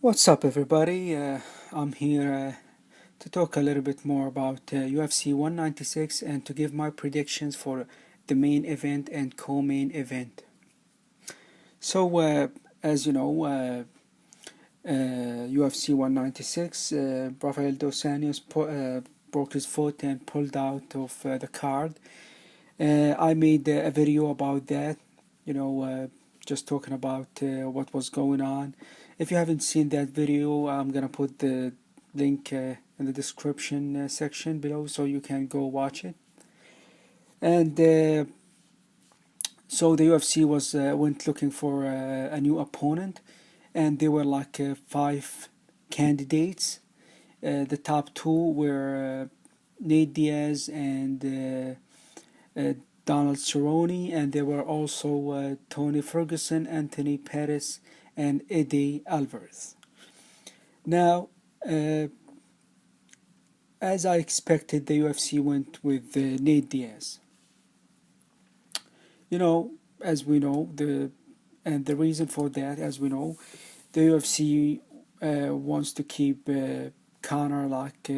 What's up, everybody? I'm here to talk a little bit more about UFC 196 and to give my predictions for the main event and co-main event. So, as you know, UFC 196, Rafael Dos Anjos broke his foot and pulled out of the card. I made a video about that, you know, just talking about what was going on. If you haven't seen that video, I'm gonna put the link in the description section below so you can go watch it. And so the UFC was went looking for a new opponent, and there were like five candidates. The top two were Nate Diaz and Donald Cerrone, and there were also Tony Ferguson, Anthony Pettis, and Eddie Alvarez. Now, uh, as I expected, the UFC went with Nate Diaz. You know, as we know, the reason for that, as we know, the UFC wants to keep Conor like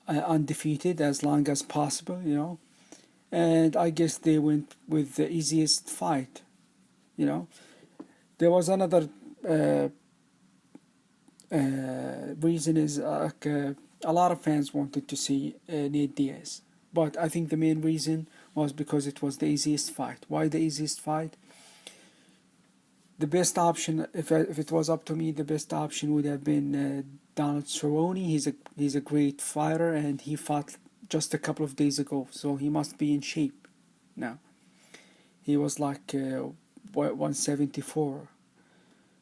undefeated as long as possible. And I guess they went with the easiest fight. You know, there was another uh, reason is a lot of fans wanted to see Nate Diaz, but I think the main reason was because it was the easiest fight. Why the easiest fight? The best option, if it was up to me, the best option would have been Donald Cerrone. He's a great fighter, and he fought just a couple of days ago, so he must be in shape now. He was like 174,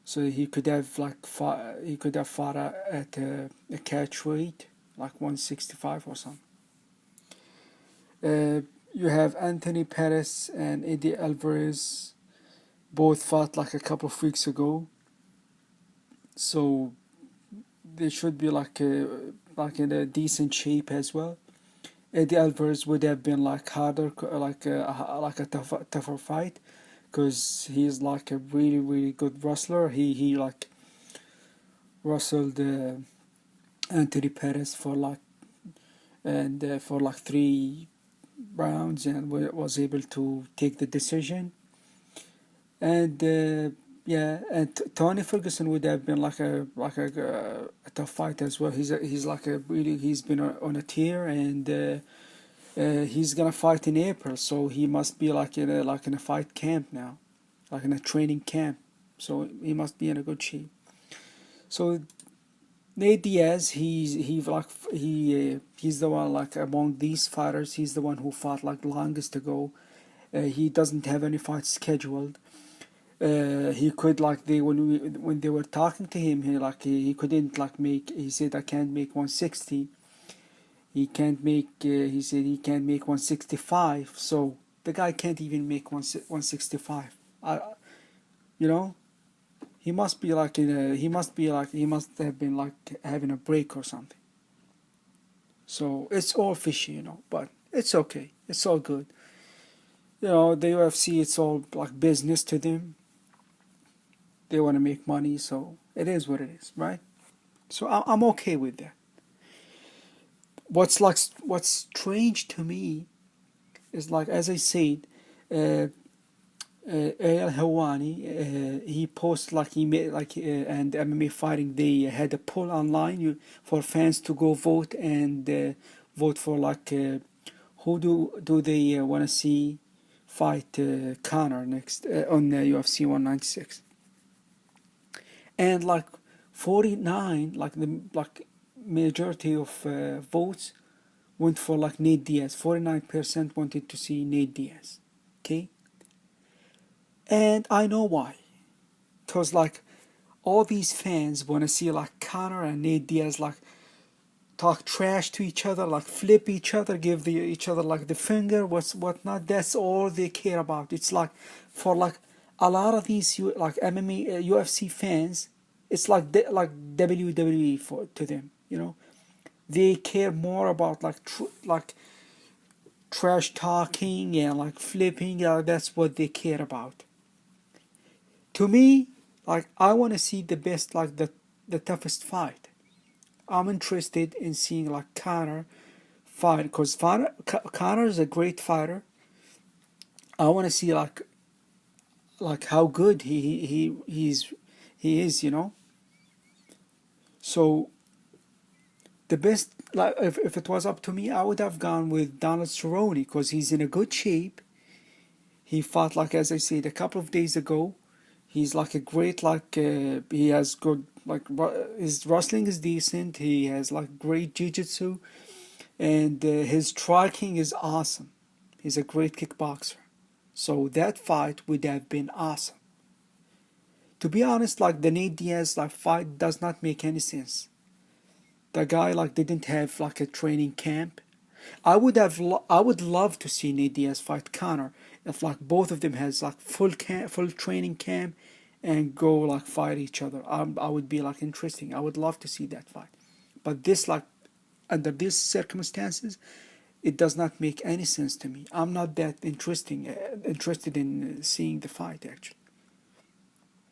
so he could have fought at a catch weight like 165 or something. You have Anthony Pettis and Eddie Alvarez, both fought like a couple of weeks ago, so they should be like in a decent shape as well. Eddie Alvarez would have been like harder, like a tougher fight, because he's like a really good wrestler. He like wrestled Anthony Pettis for like 3 rounds and was able to take the decision. And yeah, and Tony Ferguson would have been a tough fight as well. He's been on a tear, and he's gonna fight in April, so he must be like in a fight camp now, like in a training camp. So he must be in a good shape. So Nate Diaz, he's the one, like among these fighters, he's the one who fought like longest ago. He doesn't have any fights scheduled. He could like when they were talking to him, he couldn't like make. He said I can't make 160. He can't make. He said he can't make 165. So the guy can't even make 165. I you know he must be like in a. He must have been like having a break or something. So it's all fishy, but it's okay. It's all good. The UFC, it's all like business to them. They want to make money, so it is what it is, right? So I'm okay with that. What's strange to me is, like, as I said, uh, Al Hawani, he posted like he made like and MMA fighting, they had a poll online for fans to go vote and vote for like who do they want to see fight Conor next on UFC 196. And like 49, like the majority of votes went for like Nate Diaz. 49% wanted to see Nate Diaz. Okay, and I know why. Cause like all these fans want to see like Conor and Nate Diaz like talk trash to each other, like flip each other, give each other like the finger, whatnot. That's all they care about. It's like for like a lot of these like MMA UFC fans, it's like like WWE for to them. They care more about like trash talking and like flipping. That's what they care about. To me, Like I want to see the best, like the toughest fight. I'm interested in seeing like Conor fight because Conor is a great fighter. I want to see like how good he is, you know. So the best, like if it was up to me, I would have gone with Donald Cerrone because he's in a good shape. He fought, like as I said a couple of days ago. He's like a great, like he has good, like his wrestling is decent. He has like great jiu-jitsu, and his striking is awesome. He's a great kickboxer. So that fight would have been awesome. To be honest, like the Nate Diaz like fight does not make any sense. The guy like didn't have like a training camp. I would love to see Nate Diaz fight Conor if like both of them has like full training camp and go like fight each other. I would be like interesting. I would love to see that fight. But this like under these circumstances, it does not make any sense to me. I'm not that interested in seeing the fight actually,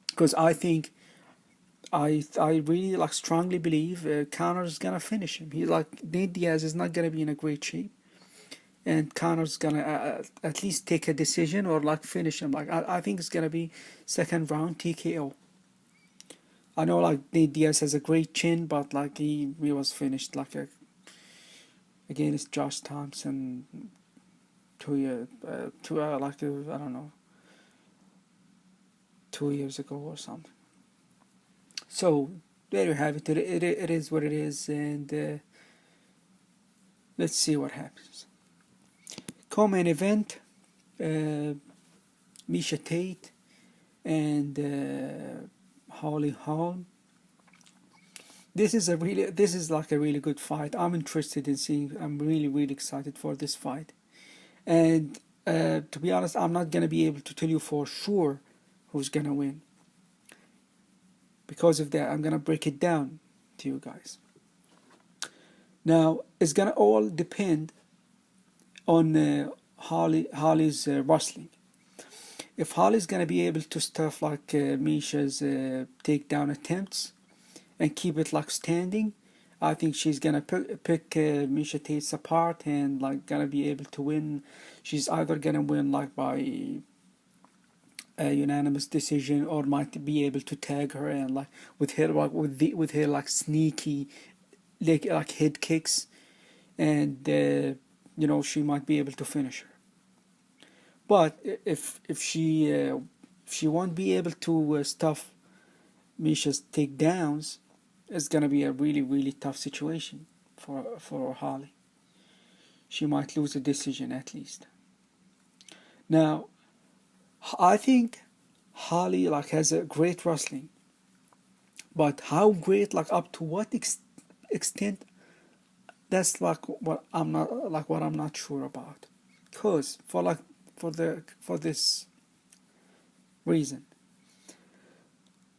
because I think I really like strongly believe Connor's gonna finish him. He like Nate Diaz is not gonna be in a great shape, and Connor's gonna at least take a decision or like finish him. Like I think it's gonna be second round TKO. I know like Nate Diaz has a great chin, but like he was finished like against Josh Thompson 2 year like I don't know 2 years ago or something. So there you have it. It is what it is, and let's see what happens. Co-main event: uh, Misha Tate and Holly Holm. This is like a really good fight. I'm interested in seeing. I'm really excited for this fight. And to be honest, I'm not gonna be able to tell you for sure who's gonna win. Because of that, I'm gonna break it down to you guys. Now, it's gonna all depend on Holly's wrestling. If Holly's gonna be able to stuff like Misha's takedown attempts and keep it like standing, I think she's gonna pick Misha Tate's apart and like gonna be able to win. She's either gonna win like by a unanimous decision or might be able to tag her and like with her like sneaky like head kicks, and she might be able to finish her. But if she won't be able to stuff Misha's takedowns, it's gonna be a really tough situation for Holly. She might lose a decision at least. Now, I think Holly like has a great wrestling, but how great, like up to what extent, that's like what I'm not sure about. Cause for this reason,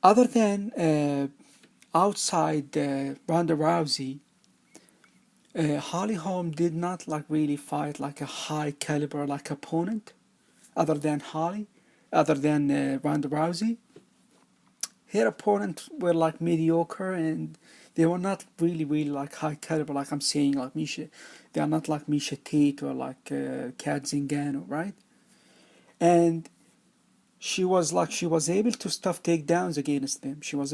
other than outside Ronda Rousey, Holly Holm did not like really fight like a high caliber like opponent, other than Ronda Rousey. Her opponents were like mediocre, and they were not really like high caliber. Like I'm saying, like Misha, they are not like Misha Tate or like Kat Zingano, right? And she was able to stuff takedowns against them. She was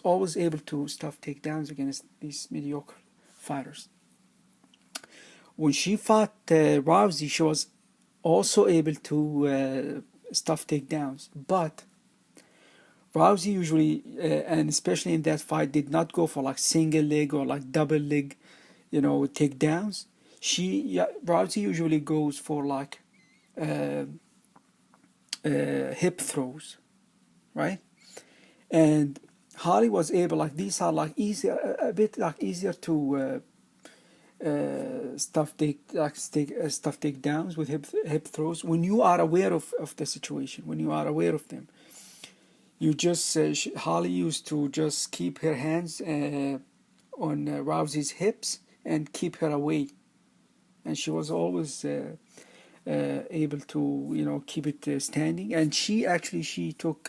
always able to stuff takedowns against these mediocre fighters. When she fought Rousey, she was also able to stuff takedowns, but Rousey usually, and especially in that fight, did not go for like single leg or like double leg, takedowns. Rousey usually goes for like uh, hip throws, right? And Holly was able, like these are like easier, a bit like easier to stuff takedowns with hip throws when you are aware of the situation, when you are aware of them. You just Holly used to just keep her hands on Rousey's hips and keep her away, and she was always able to, you know, keep it standing. And she took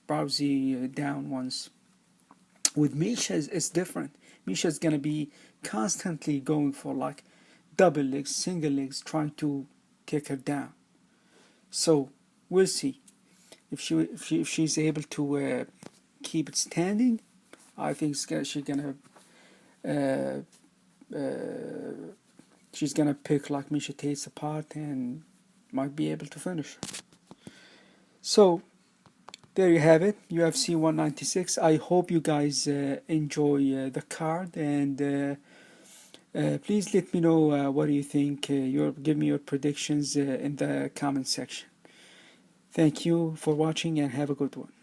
Browsy down once. With Misha, it's different. Misha's gonna be constantly going for like double legs, single legs, trying to kick her down. So we'll see if she's able to keep it standing. I think uh, uh, she's gonna pick like Misha Tate's apart and might be able to finish her. So there you have it, UFC 196. I hope you guys enjoy the card, and please let me know what do you think. Give me your predictions in the comment section. Thank you for watching and have a good one.